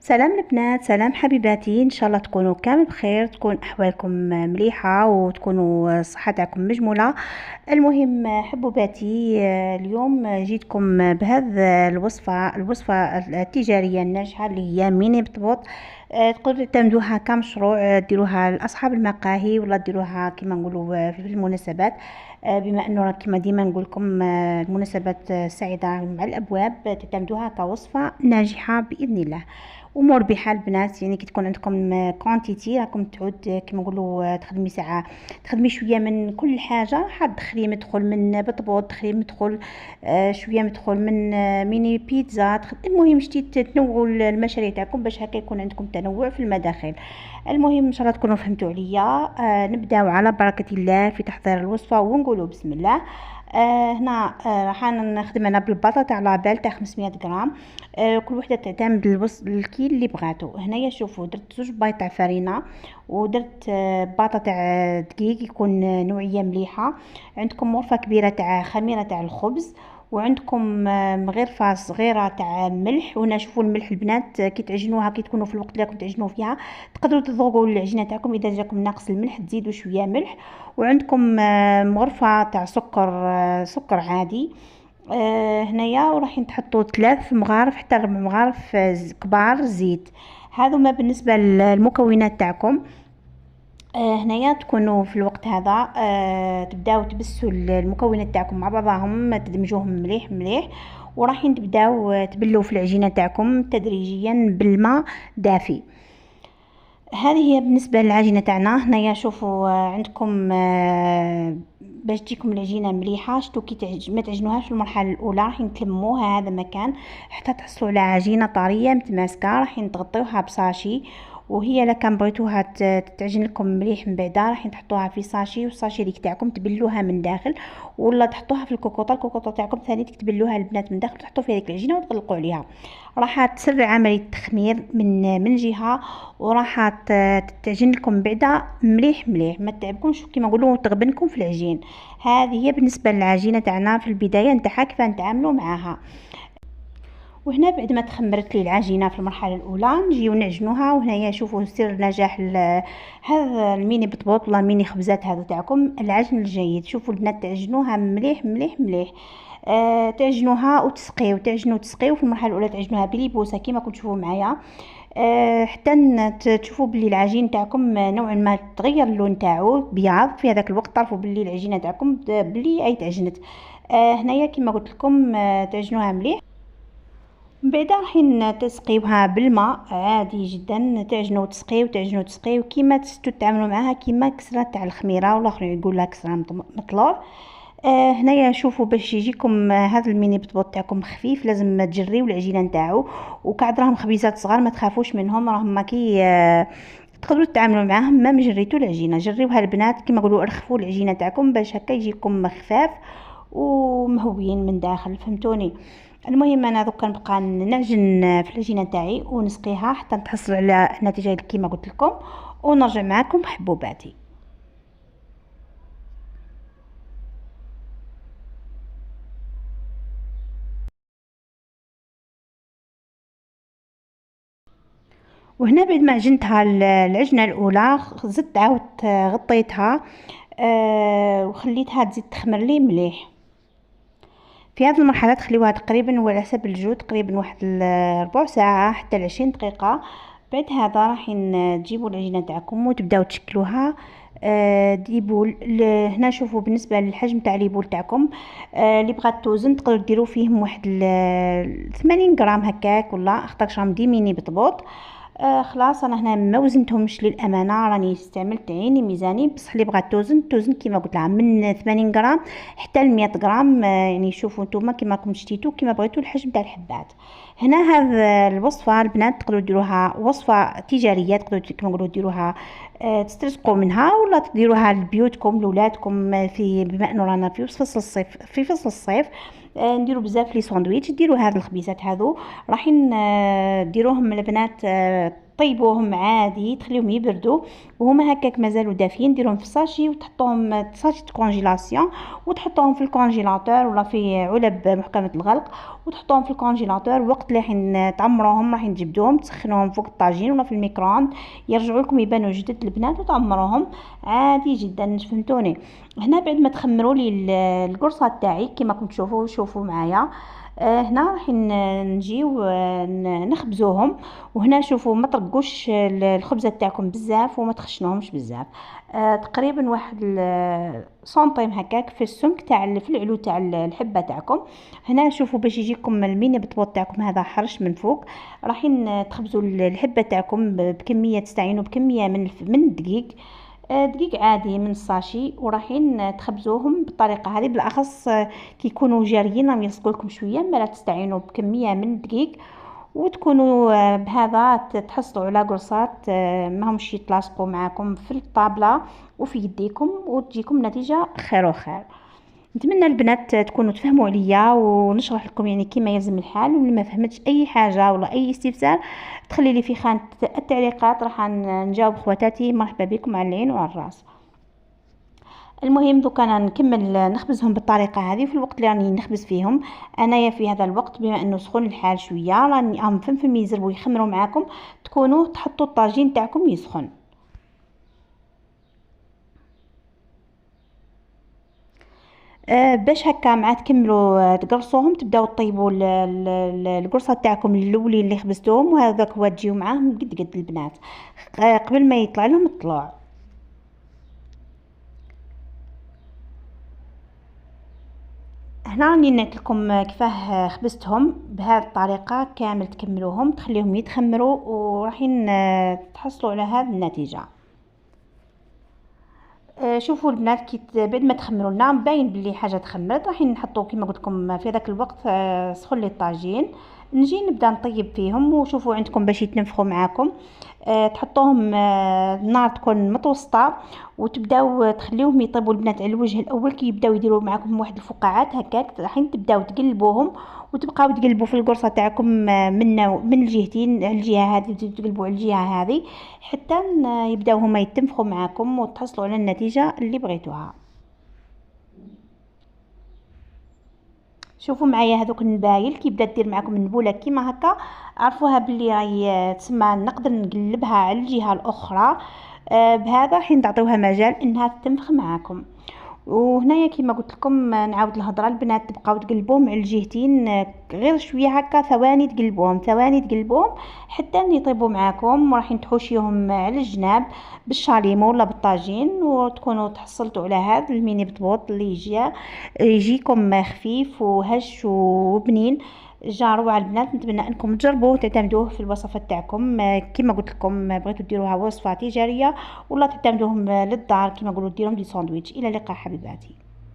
سلام البنات، سلام حبيباتي. ان شاء الله تكونوا كامل بخير، تكون احوالكم مليحه وتكونوا الصحه تاعكم مجموله. المهم حبوباتي، اليوم جيتكم بهذا الوصفه التجاريه الناجحه اللي هي ميني بطبوط. تقدروا تعتمدوها كمشروع، ديروها لاصحاب المقاهي ولا ديروها كما نقولوا في المناسبات. بما انه كما ديما نقول لكم المناسبات سعيده مع الابواب، تعتمدوها كوصفه ناجحه باذن الله ومربحه البنات. يعني كي تكون عندكم كونتيتي راكم تعود كما نقولوا تخدمي ساعه، تخدمي شويه من كل حاجه. حد تدخلي مدخل من بطبوط، تدخلي مدخل شويه مدخل من ميني بيتزا. المهم شتي تنوعوا المشاريع تاعكم باش هكا يكون عندكم تنوع في المداخل. المهم ان شاء الله تكونوا فهمتوا عليا. نبداو على بركه الله في تحضير الوصفه ونقولوا بسم الله. هنا راح نخدم انا بالبطاطا على بال تاع 500 غرام. كل وحده تعتمد الكيل اللي بغاتو. هنايا شوفوا درت 2 بيض تاع فرينه، ودرت باطا تاع دقيق يكون نوعيه مليحه. عندكم غرفه كبيره تاع خميره تاع الخبز، وعندكم مغرفه صغيره تاع ملح. وهنا شوفوا الملح البنات كي تعجنوها، كي تكونوا في الوقت اللي راكم تعجنوا فيها تقدروا تذوقوا العجينه تاعكم، اذا جاكم ناقص الملح تزيدوا شويه ملح. وعندكم مغرفه تاع سكر عادي. هنايا وراح تحطوا 3 مغارف حتى 4 مغارف كبار زيت. هذا ما بالنسبه للمكونات تاعكم. هنايا تكونوا في الوقت هذا تبداو تبسوا المكونات تاعكم مع بعضهم، تدمجوهم مليح مليح. وراح تبداو تبلوا في العجينه تاعكم تدريجيا بالماء دافي. هذه هي بالنسبه للعجينه تاعنا. هنايا شوفوا عندكم باش تجيكم العجينه مليحه. شتو كي ما تعجنوهاش في المرحله الاولى راح تلموها هذا مكان حتى تحصلوا على عجينه طريه متماسكه. راح تغطيوها بصاشي، وهي الا كان بغيتوها تعجن لكم مليح من بعد راح تحطوها في صاشي، والصاشي ديك تاعكم تبلوها من داخل، ولا تحطوها في الكوكوطه تاعكم ثاني تبلوها البنات من داخل وتحطوا فيها ديك العجينه وتغلقوا عليها. راح تسرع عمليه التخمير من جهه، وراح تعجن لكم بعدا مليح مليح، ما تعبكمش كيما نقولوا تغبنكم في العجين. هذه هي بالنسبه للعجينه تاعنا في البدايه نتاعها كيف نتعاملوا معاها. وهنا بعد ما تخمرت لي العجينه في المرحله الاولى نجيو نعجنوها. وهنايا شوفوا سر نجاح هذا الميني بطبوط ولا ميني خبزات هذا تاعكم، العجن الجيد. شوفوا البنات تعجنوها مليح مليح مليح. تعجنوها وتسقيو، تعجنوا وتسقيو. في المرحله الاولى تعجنوها بليبوسه كيما كنتوا تشوفوا معايا، حتى تشوفوا باللي العجين تاعكم نوعا ما تغير اللون تاعو بياض. في هذاك الوقت تعرفوا باللي العجينه تاعكم باللي اي تعجنت. هنايا كما قلت لكم تعجنوها مليح. من بعد راح تسقيوها بالماء عادي جدا. تعجنوا وتسقيو، تعجنوا وتسقيو كيما تتعاملوا معاها كيما كسره تاع الخميره، والاخرين يقول لها كسره مطلوع. هنايا شوفوا باش يجيكم هذا الميني بطبوط تاعكم خفيف لازم تجريو العجينه نتاعو. وكعد راهم خبيزات صغار ما تخافوش منهم، راهم كي تقدروا تتعاملوا معاهم. ما جريتوا العجينه جريوها البنات كيما نقولوا ارخفوا العجينه تاعكم باش هكا يجيكم خفاف ومهويين من داخل، فهمتوني؟ المهم انا دوكا نبقى نعجن في العجينه تاعي ونسقيها حتى نتحصل على النتيجه كيما قلت لكم، ونرجع معكم حبوباتي. وهنا بعد ما عجنتها العجنه الاولى زدت عاودت غطيتها وخليتها تزيد تخمر لي مليح. في هذه المرحله تخليوها تقريبا وعلى حسب الجو تقريبا واحد ربع ساعه حتى 20 دقيقه. بعد هذا راح تجيبوا العجينه تاعكم وتبداو تشكلوها. ديبول هنا شوفوا بالنسبه للحجم تاع ليبول تاعكم، اللي بغات توزن تقدروا ديروا فيهم واحد 80 غرام هكاك ولا 11 غرام ديميني بطبوط. خلاص انا هنا ما وزنتهمش للامانه، راني استعملت عيني ميزاني. بصح اللي بغات توزن كيما قلت لها من 80 غرام حتى ل 100 غرام. يعني شوفوا نتوما كيما راكم شتيتوا كيما بغيتوا الحجم تاع الحبات. هنا هذا الوصفه البنات تقدروا ديروها وصفه تجاريه، تقدروا كيما نقولوا ديروها تسترزقوا منها، ولا تديروها لبيوتكم لولادكم. في بما انه رانا في فصل الصيف، نديروا بزاف لي ساندويتش. ديروا هذه الخبيزات هذو راح ديروهم البنات طيبوهم عادي، تخليهم يبردوا وهما هكاك مازالوا دافيين، ديرهم في ساشي وتحطوهم ساشي كونجيلاسيون، وتحطوهم في الكونجيلاتور ولا في علب محكمة الغلق، وتحطوهم في الكونجيلاتور. وقت اللي حين تعمروهم راح تجبدوهم تسخنوهم فوق الطاجين ولا في الميكرووند، يرجعوا لكم يبانوا جدد البنات، وتعمروهم عادي جدا. فهمتوني؟ هنا بعد ما تخمروا لي القرصه تاعي كما كنتم شوفوا معايا. هنا راح نجيو نخبزوهم. وهنا شوفوا ما ترقوش الخبزه تاعكم بزاف وما تخشنوهمش بزاف. تقريبا واحد سنتيم هكاك في السمك تاع في العلو تاع الحبه تاعكم. هنا شوفوا باش يجيكم الميني بطبوط تاعكم هذا حرش من فوق. رايحين تخبزوا الحبه تاعكم بكميه، تستعينوا بكميه من الدقيق، دقيق عادي من الساشي، ورايحين تخبزوهم بالطريقه هذه. بالاخص كي يكونوا جاريين راهم يلصقوا لكم شويه، ما تستعينوا بكميه من الدقيق، وتكونوا بهذا تحصلوا على قرصات ما همش يتلاصقوا معاكم في الطابله وفي يديكم، وتجيكم نتيجه خير وخير. نتمنى البنات تكونوا تفهموا عليا ونشرح لكم يعني كيما يلزم الحال. واللي ما فهمتش اي حاجه ولا اي استفسار تخلي لي في خانه التعليقات، راح نجاوب خواتاتي. مرحبا بكم على العين وعلى الراس. المهم دوكا انا نكمل نخبزهم بالطريقه هذه. في الوقت اللي راني نخبز فيهم انايا في هذا الوقت، بما انه سخون الحال شويه، راني فمفم يزربوا يخمروا معاكم، تكونوا تحطوا الطاجين تاعكم يسخن. باش هكا مع تكملوا تقرصوهم، تبداو طيبوا القرصه تاعكم الاولين اللي خبزتوهم، وهذاك هو تجيو معاهم قد البنات قبل ما يطلع لهم الطلوع. هنا راني نقول لكم كيفاه خبزتهم بهذه الطريقه كامل، تكملوهم تخليهم يتخمروا وراحين تحصلوا على هذه النتيجه. شوفوا البنات كي بعد ما تخمروا لنا باين بلي حاجه تخمرت، راح نحطوا كما قلت لكم في هذاك الوقت سخن لي الطاجين. نجي نبدا نطيب فيهم، وشوفوا عندكم باش يتنفخوا معاكم تحطوهم النار تكون متوسطه، وتبداو تخليوهم يطيبوا البنات على الوجه الاول. كي يبداو يديروا معاكم واحد الفقاعات هكاك، راح تبداو تقلبوهم وتبقاو تقلبوا في القرصه تاعكم من الجهتين، الجهه هذه تقلبوا على الجهه هذه حتى يبداو هما يتنفخوا معاكم وتحصلوا على النتيجه اللي بغيتوها. شوفوا معايا هذوك النبايل كي بدات دير معكم النبوله كيما هكا، عرفوها باللي راهي تسمى نقدر نقلبها على الجهه الاخرى. بهذا حين تعطيوها مجال انها تنفخ معاكم. وهنايا كما قلت لكم نعاود الهضره، البنات تبقاو تقلبوهم على الجهتين غير شويه هكا، ثواني تقلبوهم حتى يطيبوا معاكم، وراح تحوشيهم على الجناب بالشاليمو ولا بالطاجين، وتكونوا تحصلتوا على هذا الميني بطبوط اللي يجيكم خفيف وهش وبنين. جا روعه البنات. نتمنى انكم تجربوه وتعتمدوه في الوصفات تاعكم. كما قلت لكم بغيتوا ديروها وصفه تجاريه ولا تعتمدوهم للدار كما نقولوا ديرهم دي ساندويتش. الى اللقاء حبيباتي.